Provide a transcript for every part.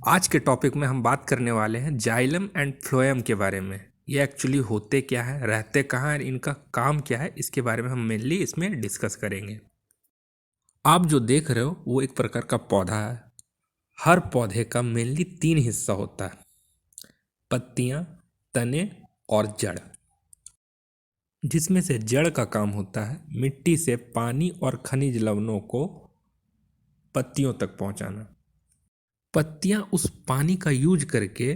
आज के टॉपिक में हम बात करने वाले हैं जाइलम एंड फ्लोएम के बारे में। ये एक्चुअली होते क्या है, रहते कहाँ हैं, इनका काम क्या है, इसके बारे में हम मेनली इसमें डिस्कस करेंगे। आप जो देख रहे हो वो एक प्रकार का पौधा है। हर पौधे का मेनली 3 हिस्सा होता है: पत्तियाँ, तने और जड़। जिसमें से जड़ का काम होता है मिट्टी से पानी और खनिज लवणों को पत्तियों तक पहुँचाना। पत्तियां उस पानी का यूज करके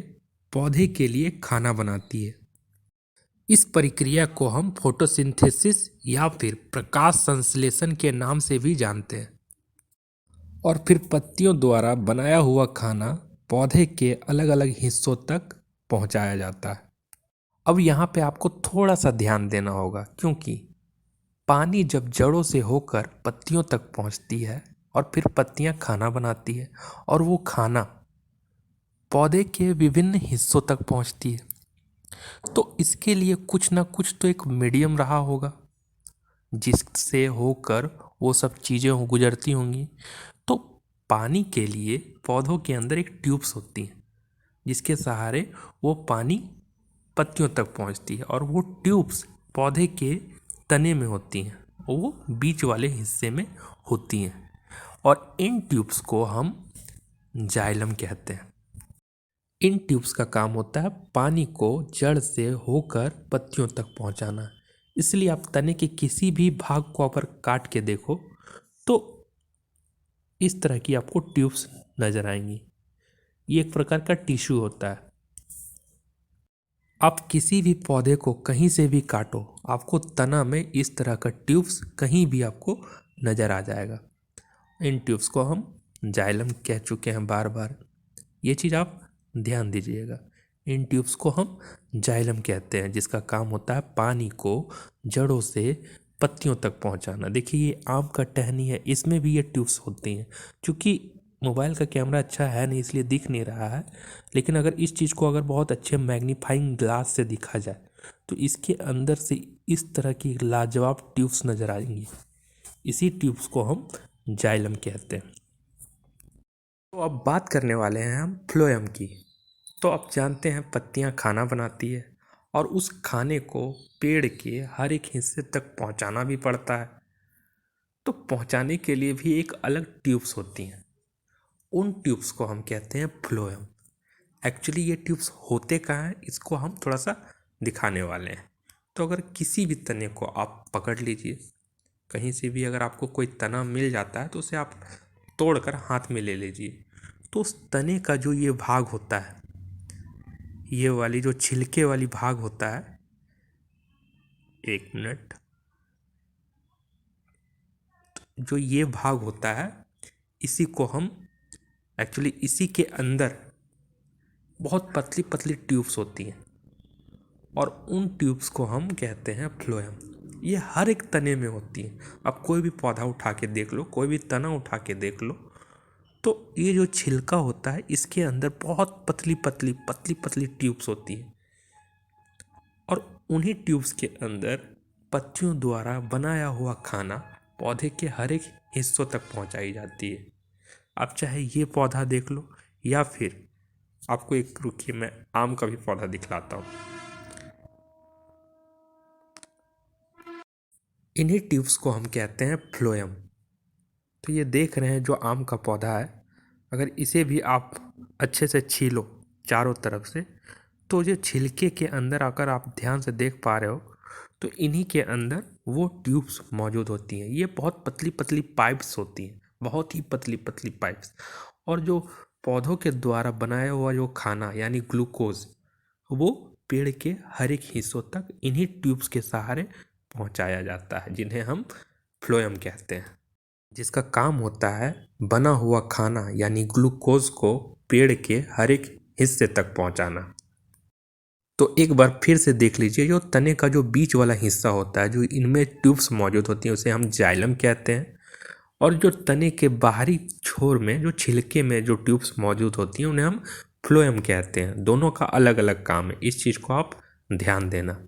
पौधे के लिए खाना बनाती है। इस प्रक्रिया को हम फोटोसिंथेसिस या फिर प्रकाश संश्लेषण के नाम से भी जानते हैं। और फिर पत्तियों द्वारा बनाया हुआ खाना पौधे के अलग अलग हिस्सों तक पहुंचाया जाता है। अब यहाँ पे आपको थोड़ा सा ध्यान देना होगा, क्योंकि पानी जब जड़ों से होकर पत्तियों तक पहुँचती है और फिर पत्तियाँ खाना बनाती है और वो खाना पौधे के विभिन्न हिस्सों तक पहुंचती है, तो इसके लिए कुछ ना कुछ तो एक मीडियम रहा होगा जिससे होकर वो सब चीज़ें गुजरती होंगी। तो पानी के लिए पौधों के अंदर एक ट्यूब्स होती हैं जिसके सहारे वो पानी पत्तियों तक पहुंचती है, और वो ट्यूब्स पौधे के तने में होती हैं और वो बीच वाले हिस्से में होती हैं, और इन ट्यूब्स को हम जाइलम कहते हैं। इन ट्यूब्स का काम होता है पानी को जड़ से होकर पत्तियों तक पहुंचाना। इसलिए आप तने के किसी भी भाग को अगर काट के देखो तो इस तरह की आपको ट्यूब्स नजर आएंगी। ये एक प्रकार का टिश्यू होता है। आप किसी भी पौधे को कहीं से भी काटो, आपको तना में इस तरह का ट्यूब्स कहीं भी आपको नजर आ जाएगा। इन ट्यूब्स को हम जाइलम कह चुके हैं बार बार, ये चीज़ आप ध्यान दीजिएगा। इन ट्यूब्स को हम जाइलम कहते हैं जिसका काम होता है पानी को जड़ों से पत्तियों तक पहुंचाना। देखिए ये आम का टहनी है, इसमें भी ये ट्यूब्स होती हैं। चूँकि मोबाइल का कैमरा अच्छा है नहीं इसलिए दिख नहीं रहा है, लेकिन अगर इस चीज़ को अगर बहुत अच्छे मैग्नीफाइंग ग्लास से दिखा जाए तो इसके अंदर से इस तरह की लाजवाब ट्यूब्स नज़र आएंगी। इसी ट्यूब्स को हम जाइलम कहते हैं। तो अब बात करने वाले हैं हम फ्लोएम की। तो आप जानते हैं पत्तियां खाना बनाती है और उस खाने को पेड़ के हर एक हिस्से तक पहुंचाना भी पड़ता है। तो पहुंचाने के लिए भी एक अलग ट्यूब्स होती हैं। उन ट्यूब्स को हम कहते हैं फ्लोएम। एक्चुअली ये ट्यूब्स होते कहाँ हैं इसको हम थोड़ा सा दिखाने वाले हैं। तो अगर किसी भी तने को आप पकड़ लीजिए, कहीं से भी अगर आपको कोई तना मिल जाता है तो उसे आप तोड़कर हाथ में ले लीजिए। तो उस तने का जो ये भाग होता है, ये वाली जो छिलके वाली भाग होता है, एक मिनट, जो ये भाग होता है इसी को हम एक्चुअली इसी के अंदर बहुत पतली पतली ट्यूब्स होती हैं और उन ट्यूब्स को हम कहते हैं फ्लोएम। ये हर एक तने में होती हैं। अब कोई भी पौधा उठा के देख लो, कोई भी तना उठा के देख लो, तो ये जो छिलका होता है इसके अंदर बहुत पतली पतली पतली पतली ट्यूब्स होती हैं, और उन्हीं ट्यूब्स के अंदर पत्तियों द्वारा बनाया हुआ खाना पौधे के हर एक हिस्सों तक पहुंचाई जाती है। आप चाहे ये पौधा देख लो या फिर आपको एक, रुकिए मैं आम का भी पौधा दिखलाता हूँ। इन्हीं ट्यूब्स को हम कहते हैं फ्लोएम। तो ये देख रहे हैं जो आम का पौधा है, अगर इसे भी आप अच्छे से छीलो चारों तरफ से, तो जो छिलके के अंदर अगर आप ध्यान से देख पा रहे हो तो इन्हीं के अंदर वो ट्यूब्स मौजूद होती हैं। ये बहुत पतली पतली पाइप्स होती हैं, बहुत ही पतली पतली पाइप्स। और जो पौधों के द्वारा बनाया हुआ जो खाना यानी ग्लूकोज, वो पेड़ के हर एक हिस्सों तक इन्हीं ट्यूब्स के सहारे पहुंचाया जाता है, जिन्हें हम फ्लोएम कहते हैं। जिसका काम होता है बना हुआ खाना यानी ग्लूकोज को पेड़ के हर एक हिस्से तक पहुंचाना। तो एक बार फिर से देख लीजिए, जो तने का जो बीच वाला हिस्सा होता है, जो इनमें ट्यूब्स मौजूद होती हैं, उसे हम जाइलम कहते हैं। और जो तने के बाहरी छोर में जो छिलके में जो ट्यूब्स मौजूद होती हैं उन्हें हम फ्लोएम कहते हैं। दोनों का अलग अलग काम है, इस चीज़ को आप ध्यान देना।